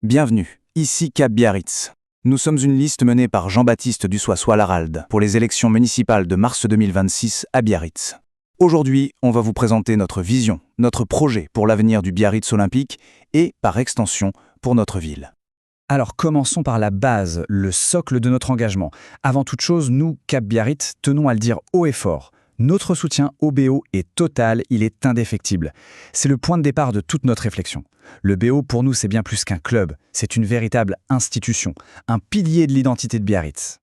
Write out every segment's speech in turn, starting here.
Bienvenue, ici Cap Biarritz. Nous sommes une liste menée par Jean-Baptiste Dussois-Laralde pour les élections municipales de mars 2026 à Biarritz. Aujourd'hui, on va vous présenter notre vision, notre projet pour l'avenir du Biarritz olympique et, par extension, pour notre ville. Alors commençons par la base, le socle de notre engagement. Avant toute chose, nous, Cap Biarritz, tenons à le dire haut et fort. Notre soutien au BO est total, il est indéfectible. C'est le point de départ de toute notre réflexion. Le BO, pour nous, c'est bien plus qu'un club, c'est une véritable institution, un pilier de l'identité de Biarritz.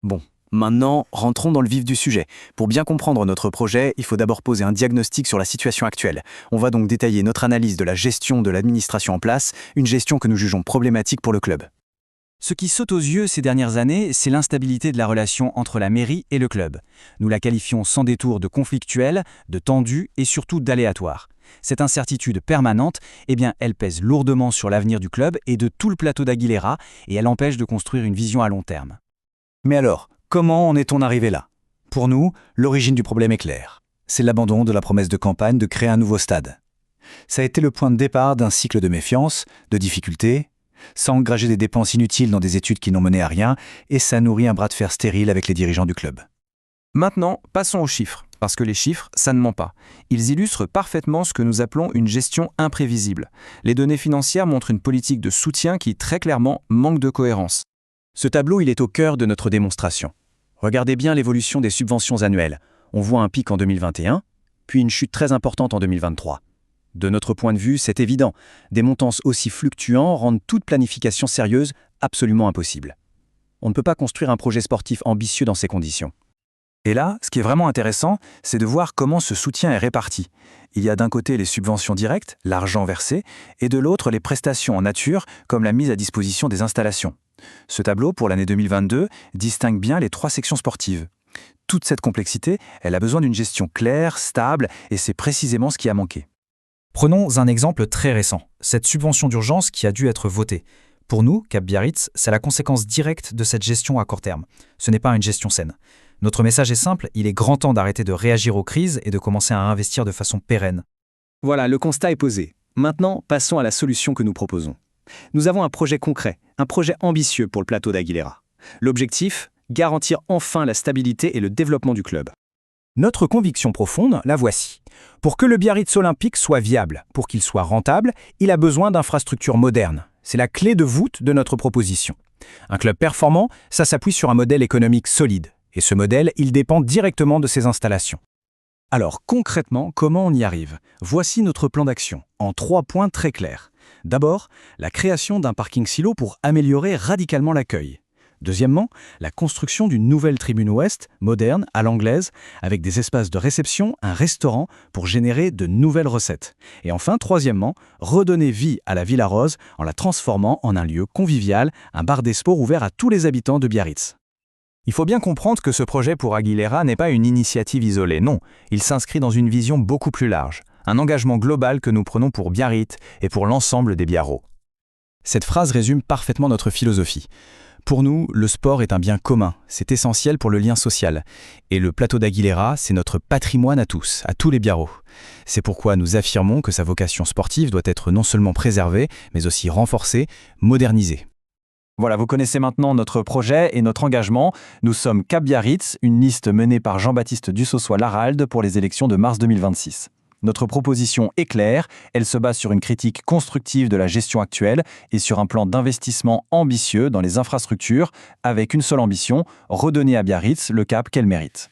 Bon, maintenant, rentrons dans le vif du sujet. Pour bien comprendre notre projet, il faut d'abord poser un diagnostic sur la situation actuelle. On va donc détailler notre analyse de la gestion de l'administration en place, une gestion que nous jugeons problématique pour le club. Ce qui saute aux yeux ces dernières années, c'est l'instabilité de la relation entre la mairie et le club. Nous la qualifions sans détour de conflictuelle, de tendue et surtout d'aléatoire. Cette incertitude permanente, elle pèse lourdement sur l'avenir du club et de tout le plateau d'Aguilera, et elle empêche de construire une vision à long terme. Mais alors, comment en est-on arrivé là? Pour nous, l'origine du problème est claire. C'est l'abandon de la promesse de campagne de créer un nouveau stade. Ça a été le point de départ d'un cycle de méfiance, de difficultés. Ça a engagé des dépenses inutiles dans des études qui n'ont mené à rien, et ça nourrit un bras de fer stérile avec les dirigeants du club. Maintenant, passons aux chiffres, parce que les chiffres, ça ne ment pas. Ils illustrent parfaitement ce que nous appelons une gestion imprévisible. Les données financières montrent une politique de soutien qui, très clairement, manque de cohérence. Ce tableau, il est au cœur de notre démonstration. Regardez bien l'évolution des subventions annuelles. On voit un pic en 2021, puis une chute très importante en 2023. De notre point de vue, c'est évident. Des montants aussi fluctuants rendent toute planification sérieuse absolument impossible. On ne peut pas construire un projet sportif ambitieux dans ces conditions. Et là, ce qui est vraiment intéressant, c'est de voir comment ce soutien est réparti. Il y a d'un côté les subventions directes, l'argent versé, et de l'autre les prestations en nature, comme la mise à disposition des installations. Ce tableau, pour l'année 2022, distingue bien les 3 sections sportives. Toute cette complexité, elle a besoin d'une gestion claire, stable, et c'est précisément ce qui a manqué. Prenons un exemple très récent, cette subvention d'urgence qui a dû être votée. Pour nous, Cap Biarritz, c'est la conséquence directe de cette gestion à court terme. Ce n'est pas une gestion saine. Notre message est simple, il est grand temps d'arrêter de réagir aux crises et de commencer à investir de façon pérenne. Voilà, le constat est posé. Maintenant, passons à la solution que nous proposons. Nous avons un projet concret, un projet ambitieux pour le plateau d'Aguilera. L'objectif, garantir enfin la stabilité et le développement du club. Notre conviction profonde, la voici. Pour que le Biarritz olympique soit viable, pour qu'il soit rentable, il a besoin d'infrastructures modernes. C'est la clé de voûte de notre proposition. Un club performant, ça s'appuie sur un modèle économique solide. Et ce modèle, il dépend directement de ses installations. Alors concrètement, comment on y arrive? Voici notre plan d'action, en 3 points très clairs. D'abord, la création d'un parking silo pour améliorer radicalement l'accueil. Deuxièmement, la construction d'une nouvelle tribune ouest, moderne, à l'anglaise, avec des espaces de réception, un restaurant pour générer de nouvelles recettes. Et enfin, troisièmement, redonner vie à la Villa Rose en la transformant en un lieu convivial, un bar des sports ouvert à tous les habitants de Biarritz. Il faut bien comprendre que ce projet pour Aguilera n'est pas une initiative isolée, non. Il s'inscrit dans une vision beaucoup plus large, un engagement global que nous prenons pour Biarritz et pour l'ensemble des Biarros. Cette phrase résume parfaitement notre philosophie. Pour nous, le sport est un bien commun, c'est essentiel pour le lien social. Et le plateau d'Aguilera, c'est notre patrimoine à tous les Biarros. C'est pourquoi nous affirmons que sa vocation sportive doit être non seulement préservée, mais aussi renforcée, modernisée. Voilà, vous connaissez maintenant notre projet et notre engagement. Nous sommes Cap Biarritz, une liste menée par Jean-Baptiste Dussois-Laralde pour les élections de mars 2026. Notre proposition est claire, elle se base sur une critique constructive de la gestion actuelle et sur un plan d'investissement ambitieux dans les infrastructures, avec une seule ambition, redonner à Biarritz le cap qu'elle mérite.